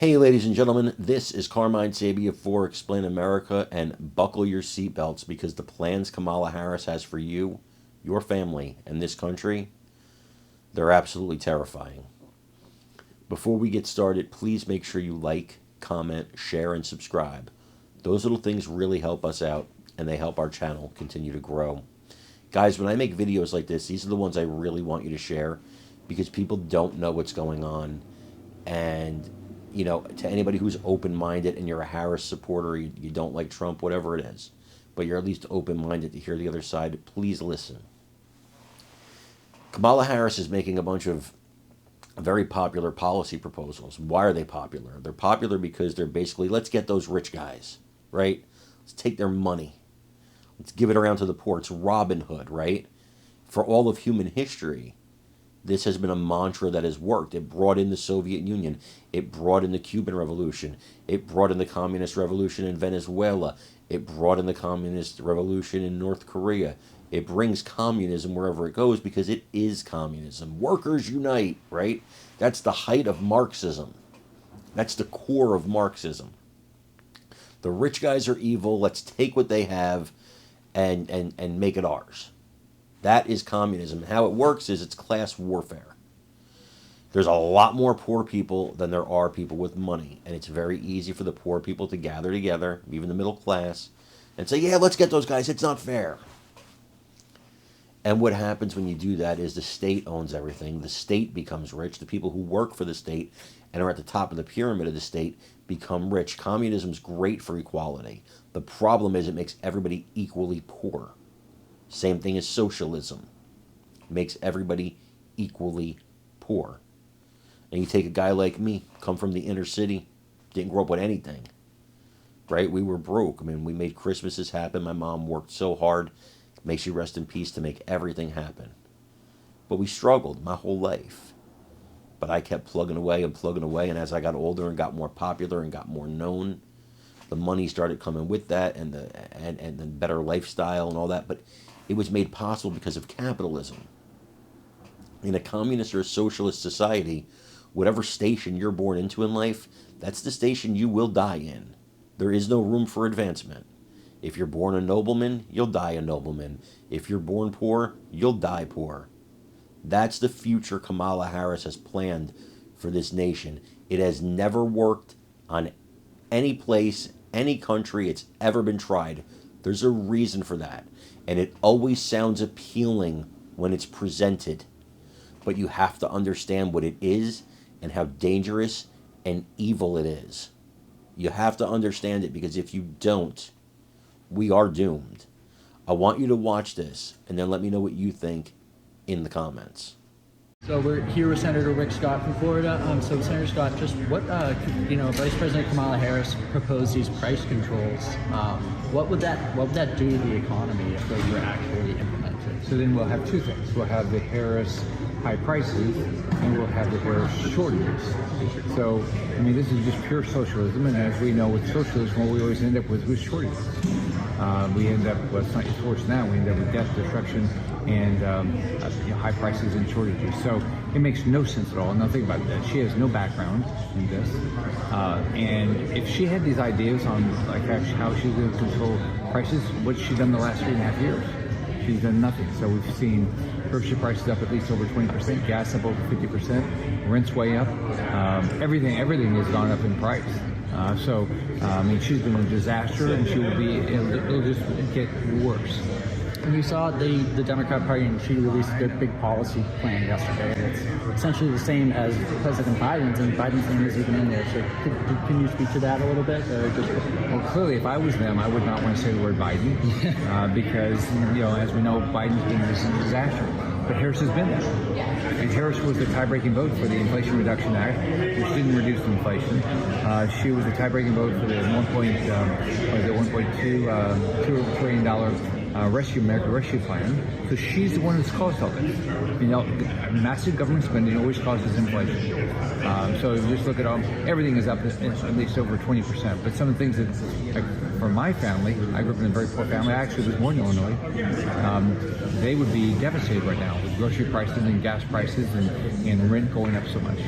Hey, ladies and gentlemen, this is Carmine Sabia for Explain America, and buckle your seatbelts because the plans Kamala Harris has for you, your family, and this country, they're absolutely terrifying. Before we get started, please make sure you like, comment, share, and subscribe. Those little things really help us out, and they help our channel continue to grow. Guys, when I make videos like this, these are the ones I really want you to share because people don't know what's going on. And to anybody who's open-minded and you're a Harris supporter, you don't like Trump, whatever it is, but you're at least open-minded to hear the other side, please listen. Kamala Harris is making a bunch of very popular policy proposals. Why are they popular? They're popular because they're basically, let's get those rich guys, right? Let's take their money. Let's give it around to the poor. It's Robin Hood, right? For all of human history, this has been a mantra that has worked. It brought in the Soviet Union. It brought in the Cuban Revolution. It brought in the Communist Revolution in Venezuela. It brought in the Communist Revolution in North Korea. It brings communism wherever it goes because it is communism. Workers unite, right? That's the height of Marxism. That's the core of Marxism. The rich guys are evil. Let's take what they have and make it ours. That is communism. How it works is it's class warfare. There's a lot more poor people than there are people with money. And it's very easy for the poor people to gather together, even the middle class, and say, yeah, let's get those guys. It's not fair. And what happens when you do that is the state owns everything. The state becomes rich. The people who work for the state and are at the top of the pyramid of the state become rich. Communism's great for equality. The problem is it makes everybody equally poor. Same thing as socialism. Makes everybody equally poor. And you take a guy like me, come from the inner city, didn't grow up with anything, right? We were broke. I mean, we made Christmases happen. My mom worked so hard, may she rest in peace, to make everything happen. But we struggled my whole life. But I kept plugging away, and as I got older and got more popular and got more known, the money started coming with that, and the better lifestyle and all that. But it was made possible because of capitalism. In a communist or a socialist society, whatever station you're born into in life, that's the station you will die in. There is no room for advancement. If you're born a nobleman, you'll die a nobleman. If you're born poor, you'll die poor. That's the future Kamala Harris has planned for this nation. It has never worked on any place, any country it's ever been tried. There's a reason for that. And it always sounds appealing when it's presented. But you have to understand what it is and how dangerous and evil it is. You have to understand it, because if you don't, we are doomed. I want you to watch this and then let me know what you think in the comments. So we're here with Senator Rick Scott from Florida. So Senator Scott, just what, Vice President Kamala Harris proposed these price controls. What would that do to the economy if those were actually implemented? So then we'll have two things. We'll have the Harris high prices and we'll have the Harris shortages. So, I mean, this is just pure socialism, and as we know with socialism, what we always end up with shortages. We end up, well, it's not worse now, we end up with death, destruction, and high prices and shortages. So it makes no sense at all. Now think about that. She has no background in this. And if she had these ideas on like how she's going to control prices, what's she done the last 3.5 years? She's done nothing. So we've seen grocery prices up at least over 20%, gas up over 50%, rent's way up. Everything has gone up in price. I mean, she's been a disaster, and it'll just get worse. And we saw the Democrat Party, and she released their big policy plan yesterday. And it's essentially the same as President Biden's, and Biden's name is even in there. So can you speak to that a little bit? Well, clearly, if I was them, I would not want to say the word Biden, because, as we know, Biden's been a disaster. But Harris has been there. And Harris was the tie-breaking vote for the Inflation Reduction Act, which didn't reduce inflation. She was the tie-breaking vote for the $1.2 trillion America Rescue Plan. So she's the one that's caused all this. Massive government spending always causes inflation. So just look at everything is up at least over 20%. But some of the things that, like for my family, I grew up in a very poor family. I actually was born in Illinois. They would be devastated right now with grocery prices and gas prices and rent going up so much.